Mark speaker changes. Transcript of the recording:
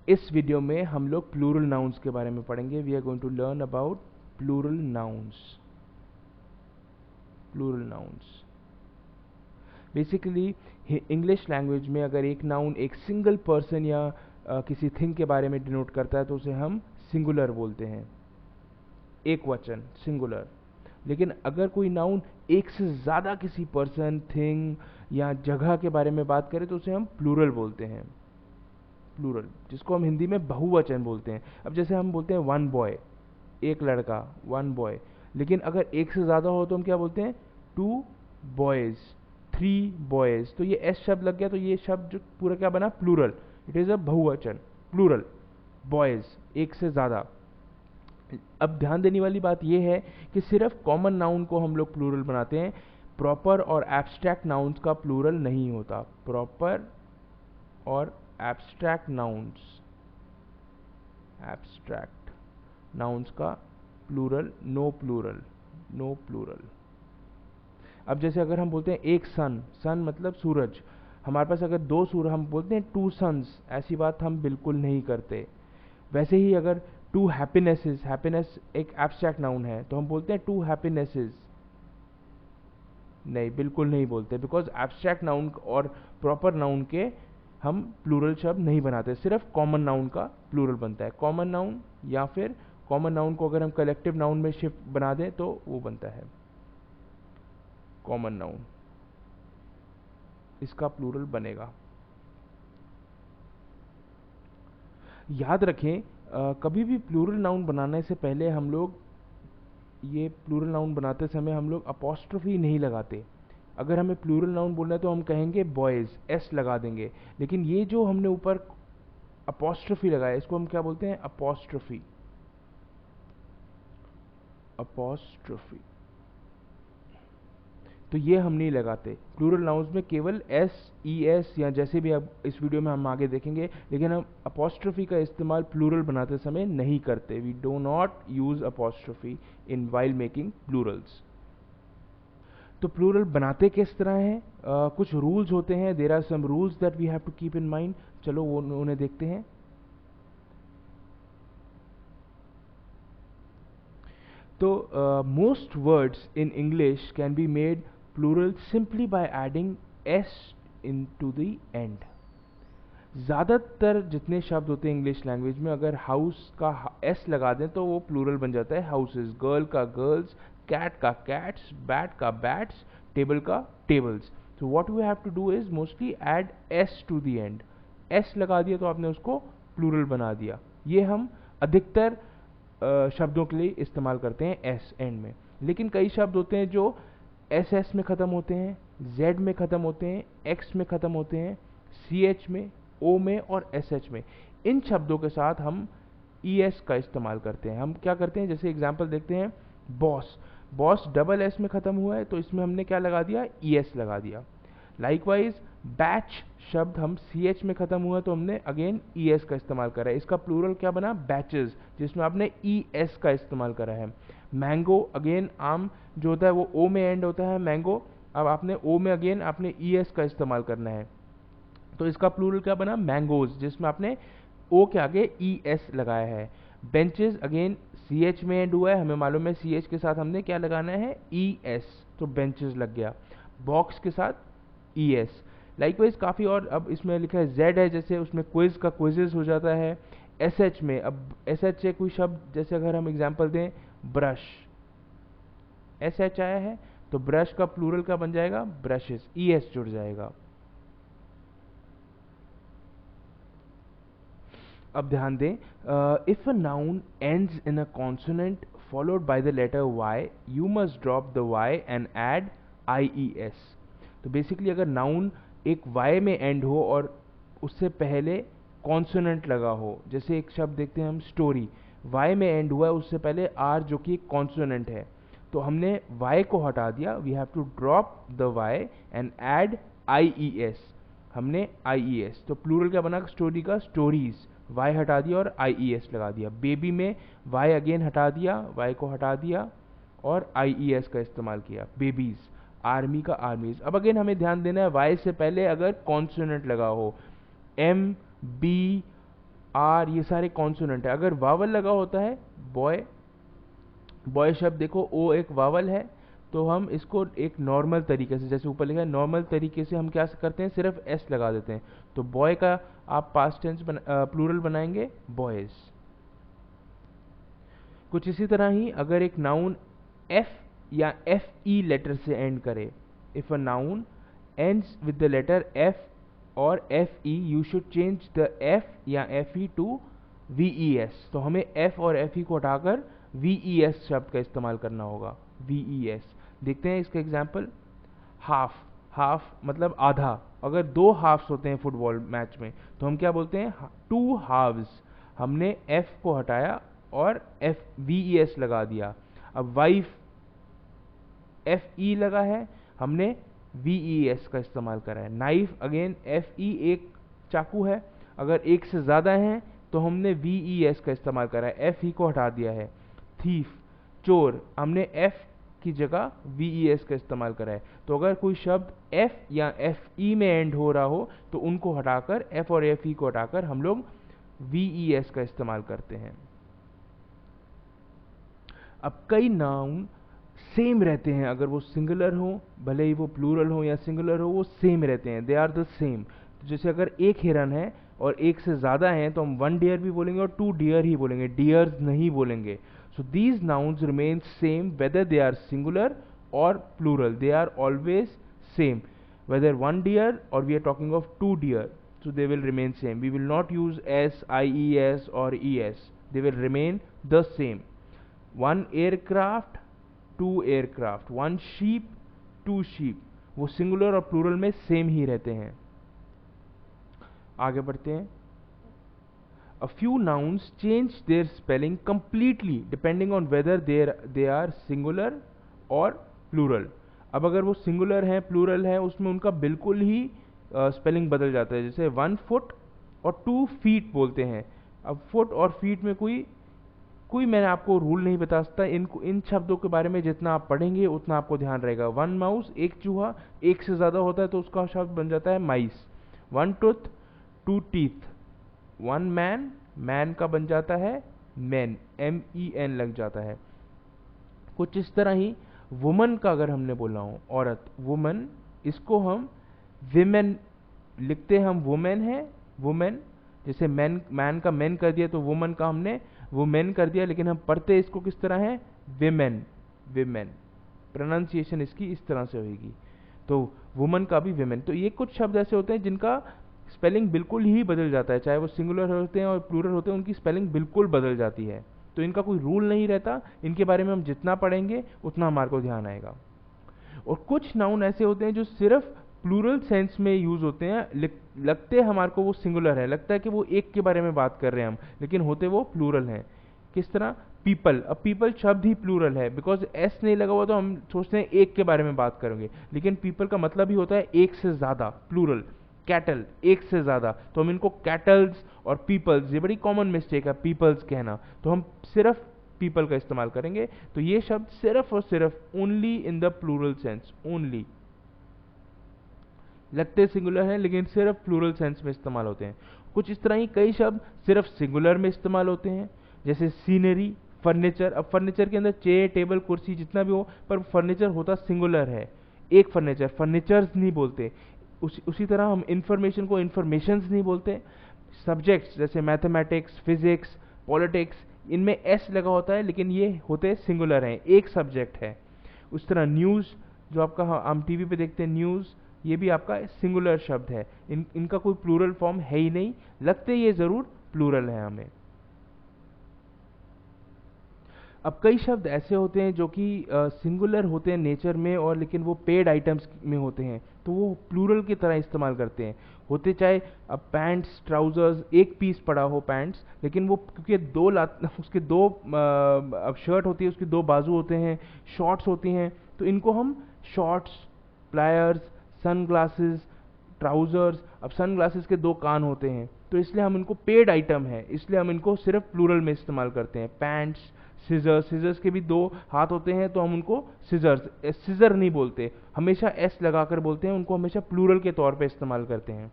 Speaker 1: इस वीडियो में हम लोग प्लूरल नाउन्स के बारे में पढ़ेंगे। We are going to learn about plural nouns. Plural nouns basically English language में अगर एक नाउन एक सिंगल पर्सन या किसी थिंग के बारे में डिनोट करता है तो उसे हम सिंगुलर बोलते हैं, एक वचन, सिंगुलर। लेकिन अगर कोई नाउन एक से ज़्यादा किसी पर्सन, थिंग या जगह के बारे में बात करें तो उसे हम प्लूरल बोलते हैं। प्लूरल, जिसको हम हिंदी में बहुवचन बोलते हैं। अब जैसे हम बोलते हैं वन बॉय, एक लड़का, वन बॉय। लेकिन अगर एक से ज़्यादा हो तो हम क्या बोलते हैं? Two boys, three boys. तो ये एस शब्द लग गया तो ये शब्द जो पूरा क्या बना? प्लूरल। इट इज़ अ बहुवचन, प्लूरल, बॉयज़, एक से ज़्यादा। अब ध्यान देने वाली बात यह है कि सिर्फ कॉमन नाउन को हम लोग प्लूरल बनाते हैं, प्रॉपर और एब्स्ट्रैक्ट नाउन्स का प्लूरल नहीं होता। प्रॉपर और एब्स्ट्रैक्ट नाउन्स, एब्स्ट्रैक्ट नाउन्स का plural, no plural, no plural. अब जैसे अगर हम बोलते हैं एक सन, सन मतलब सूरज, हमारे पास अगर दो सूरज, हम बोलते हैं टू सन्स, ऐसी बात हम बिल्कुल नहीं करते। वैसे ही अगर टू हैप्पीनेसेस, हैप्पीनेस एक एब्स्ट्रैक्ट नाउन है तो हम बोलते हैं टू हैप्पीनेसेस, नहीं, बिल्कुल नहीं बोलते। बिकॉज एब्स्ट्रैक्ट नाउन और प्रॉपर नाउन के हम प्लूरल शब्द नहीं बनाते, सिर्फ कॉमन नाउन का प्लूरल बनता है। कॉमन नाउन या फिर कॉमन नाउन को अगर हम कलेक्टिव नाउन में शिफ्ट बना दें तो वो बनता है कॉमन नाउन, इसका प्लूरल बनेगा। याद रखें, कभी भी प्लूरल नाउन बनाने से पहले हम लोग, ये प्लूरल नाउन बनाते समय हम लोग अपॉस्ट्रोफी नहीं लगाते। अगर हमें प्लूरल नाउन बोलना है तो हम कहेंगे बॉयज़, एस लगा देंगे। लेकिन ये जो हमने ऊपर अपॉस्ट्रोफी लगाया, इसको हम क्या बोलते हैं? Apostrophe, apostrophe. तो ये हम नहीं लगाते प्लूरल नाउन्स में, केवल एस, ई एस या जैसे भी अब इस वीडियो में हम आगे देखेंगे। लेकिन हम अपॉस्ट्रोफी का इस्तेमाल प्लूरल बनाते समय नहीं करते। We do not use apostrophe in while making plurals. तो प्लूरल बनाते किस तरह हैं? कुछ रूल्स होते हैं। There are some rules that we have to keep in mind. चलो वो उन्हें देखते हैं। तो most words in English can be made plural simply by adding S in to the end. ज़्यादातर जितने शब्द होते हैं इंग्लिश लैंग्वेज में, अगर हाउस का एस लगा दें तो वो प्लूरल बन जाता है हाउसेज, गर्ल का गर्ल्स, कैट का कैट्स, बैट का बैट्स, टेबल का टेबल्स। तो what we have to do is mostly add S to the end. S लगा दिया तो आपने उसको प्लूरल बना दिया। ये हम अधिकतर शब्दों के लिए इस्तेमाल करते हैं एस एंड में। लेकिन कई शब्द होते हैं जो एस एस में ख़त्म होते हैं, जेड में ख़त्म होते हैं, एक्स में ख़त्म होते हैं, सी एच में, ओ में और एस एच में। इन शब्दों के साथ हम ई एस का इस्तेमाल करते हैं। हम क्या करते हैं, जैसे एग्जांपल देखते हैं, बॉस, बॉस डबल एस में ख़त्म हुआ है तो इसमें हमने क्या लगा दिया? ई एस लगा दिया। लाइकवाइज बैच शब्द हम सी एच में ख़त्म हुआ तो हमने अगेन ई एस का इस्तेमाल करा है। इसका प्लूरल क्या बना? बैचेस, जिसमें आपने ई एस का इस्तेमाल करा है। मैंगो, अगेन आम जो होता है वो ओ में एंड होता है, मैंगो। अब आपने ओ में अगेन आपने ई एस का इस्तेमाल करना है तो इसका प्लूरल क्या बना? मैंगोज, जिसमें आपने ओ के आगे ई एस लगाया है। बेंचेस, अगेन सी एच में एंड हुआ है, हमें मालूम है सी एच के साथ हमने क्या लगाना है? ई एस, तो बेंचेस लग गया। बॉक्स के साथ ई एस। लाइकवाइज काफ़ी और, अब इसमें लिखा है जेड है, जैसे उसमें क्विज का क्विजेस हो जाता है। एस एच में, अब एस एच से कोई शब्द, जैसे अगर हम एग्जाम्पल दें ब्रश, एस एच आया है तो ब्रश का प्लूरल क्या बन जाएगा? ब्रशेस, ई एस जुड़ जाएगा। अब ध्यान दें, if a noun ends in a consonant followed by the letter Y, you must drop the Y and add I E S. तो बेसिकली अगर नाउन एक वाई में एंड हो और उससे पहले कॉन्सोनेंट लगा हो, जैसे एक शब्द देखते हैं हम स्टोरी, वाई में एंड हुआ है, उससे पहले आर जो कि एक कॉन्सोनेंट है, तो हमने वाई को हटा दिया। We have to drop the Y and add I E S. हमने आई ई एस, तो प्लूरल क्या बना स्टोरी का? स्टोरीज, वाई हटा दिया और आई ई एस लगा दिया। बेबी में वाई अगेन हटा दिया, वाई को हटा दिया और आई ई एस का इस्तेमाल किया, बेबीज। आर्मी का आर्मीज। अब अगेन हमें ध्यान देना है, वाई से पहले अगर कॉन्सोनेंट लगा हो, एम, बी, आर, ये सारे कॉन्सोनेंट है। अगर वावल लगा होता है बॉय, बॉय शब्द देखो ओ एक वावल है, तो हम इसको एक नॉर्मल तरीके से, जैसे ऊपर लिखा है नॉर्मल तरीके से हम क्या करते हैं, सिर्फ एस लगा देते हैं। तो बॉय का आप पास्ट टेंस प्लूरल बनाएंगे बॉयज। कुछ इसी तरह ही अगर एक नाउन एफ या एफ ई लेटर से एंड करे, if a noun ends with the letter F और F E, you should change the F या F E to V E S. तो हमें एफ और एफ ई को हटाकर वी ई एस शब्द का इस्तेमाल करना होगा, वी ई एस। देखते हैं इसका एग्जाम्पल। हाफ, हाफ मतलब आधा। अगर दो हाफ्स होते हैं फुटबॉल मैच में, तो हम क्या बोलते हैं, टू हाफ्स। हमने एफ को हटाया और एफ वी ई एस लगा दिया। अब वाइफ एफ ई लगा है, हमने वी ई एस का इस्तेमाल करा है। नाइफ अगेन एफ ई, एक चाकू है, अगर एक से ज़्यादा हैं तो हमने वी ई एस का इस्तेमाल करा है, एफ ई को हटा दिया है। थीफ, चोर, हमने एफ की जगह वी ई एस का इस्तेमाल करा है। तो अगर कोई शब्द एफ या एफ ई में एंड हो रहा हो तो उनको हटाकर, एफ और एफ ई को हटाकर हम लोग वी ई एस का इस्तेमाल करते हैं। अब कई नाउन सेम रहते हैं, अगर वो सिंगुलर हो, भले ही वो प्लूरल हो या सिंगुलर हो, वो सेम रहते हैं, दे आर द सेम। तो जैसे अगर एक हिरन है और एक से ज़्यादा हैं तो हम वन डियर भी बोलेंगे और टू डियर ही बोलेंगे, डियर्स नहीं बोलेंगे। So these nouns remain same whether they are singular और plural, they are always same, whether one deer or we are talking of two deer, so they will remain same. We will not use s, ies or es, they will remain the same. One aircraft, two aircraft, one sheep, two sheep, वो singular और plural में same ही रहते हैं। आगे बढ़ते हैं। A few nouns change their spelling completely depending on whether they are singular or plural. अब अगर वो सिंगुलर है प्लूरल है, उसमें उनका बिल्कुल ही स्पेलिंग बदल जाता है। जैसे 1 फुट और 2 फीट बोलते हैं। अब फुट और फीट में कोई मैंने आपको रूल नहीं बता सकता। इन शब्दों के बारे में जितना आप पढ़ेंगे उतना आपको ध्यान रहेगा। 1 माउस, एक चूहा, एक से ज़्यादा होता है तो उसका शब्द बन जाता है माइस। 1 टूथ, 2 टीथ। 1 मैन, मैन का बन जाता है मैन, MEN लग जाता है। कुछ इस तरह ही वुमन का अगर हमने बोला हो, औरत, वुमन, इसको हम विमेन लिखते हैं, हम वुमेन है, वुमेन। जैसे मैन का मैन कर दिया तो वुमन का हमने वुमेन कर दिया, लेकिन हम पढ़ते इसको किस तरह है, विमेन, विमेन। प्रोनाउंसिएशन इसकी इस तरह से होगी। तो वुमन का भी विमेन। तो ये कुछ शब्द ऐसे होते हैं जिनका स्पेलिंग बिल्कुल ही बदल जाता है, चाहे वो सिंगुलर होते हैं और प्लूरल होते हैं, उनकी स्पेलिंग बिल्कुल बदल जाती है। तो इनका कोई रूल नहीं रहता, इनके बारे में हम जितना पढ़ेंगे उतना हमारे को ध्यान आएगा। और कुछ नाउन ऐसे होते हैं जो सिर्फ प्लूरल सेंस में यूज होते हैं, लगते हमारे को वो सिंगुलर है, लगता है कि वो एक के बारे में बात कर रहे हैं हम, लेकिन होते वो प्लूरल हैं। किस तरह, पीपल। अब पीपल शब्द ही प्लूरल है, बिकॉज एस नहीं लगा हुआ तो हम सोचते हैं एक के बारे में बात करेंगे, लेकिन पीपल का मतलब ही होता है एक से ज्यादा, प्लूरल। कैटल, एक से ज्यादा, तो हम इनको कैटल्स और पीपल्स, ये बड़ी कॉमन मिस्टेक है पीपल्स कहना, तो हम सिर्फ पीपल का इस्तेमाल करेंगे। तो ये शब्द सिर्फ और सिर्फ only in the plural sense, only, लगते सिंगुलर हैं लेकिन सिर्फ प्लूरल सेंस में इस्तेमाल होते हैं। कुछ इस तरह ही कई शब्द सिर्फ सिंगुलर में इस्तेमाल होते हैं, जैसे सीनरी, फर्नीचर। अब फर्नीचर के अंदर चेयर, टेबल, कुर्सी जितना भी हो, पर फर्नीचर होता सिंगुलर है, एक फर्नीचर, फर्नीचर्स नहीं बोलते। उसी तरह हम इंफॉर्मेशन को इंफॉर्मेशंस नहीं बोलते। सब्जेक्ट्स जैसे मैथमेटिक्स, फिजिक्स, पॉलिटिक्स, इनमें एस लगा होता है लेकिन ये होते सिंगुलर हैं, एक सब्जेक्ट है। उस तरह न्यूज़, जो आपका हम टीवी पे देखते हैं न्यूज़, ये भी आपका सिंगुलर शब्द है, इनका कोई प्लूरल फॉर्म है ही नहीं, लगते ये जरूर प्लूरल है हमें। अब कई शब्द ऐसे होते हैं जो कि सिंगुलर होते हैं नेचर में, और लेकिन वो पेड आइटम्स में होते हैं, तो वो प्लूरल की तरह इस्तेमाल करते हैं। होते चाहे अब पैंट्स, ट्राउजर्स, एक पीस पड़ा हो पैंट्स, लेकिन वो क्योंकि उसके दो अब शर्ट होती है, उसके दो बाजू होते हैं, शॉर्ट्स होती हैं, तो इनको हम shorts, pliers, sunglasses, trousers. अब सन ग्लासेस के दो कान होते हैं, तो इसलिए हम इनको पेड आइटम है, इसलिए हम इनको सिर्फ प्लूरल में इस्तेमाल करते हैं। पैंट्स, सीजर्स, सीजर्स के भी दो हाथ होते हैं तो हम उनको सीजर्स, सीजर नहीं बोलते, हमेशा एस लगाकर बोलते हैं, उनको हमेशा प्लूरल के तौर पे इस्तेमाल करते हैं।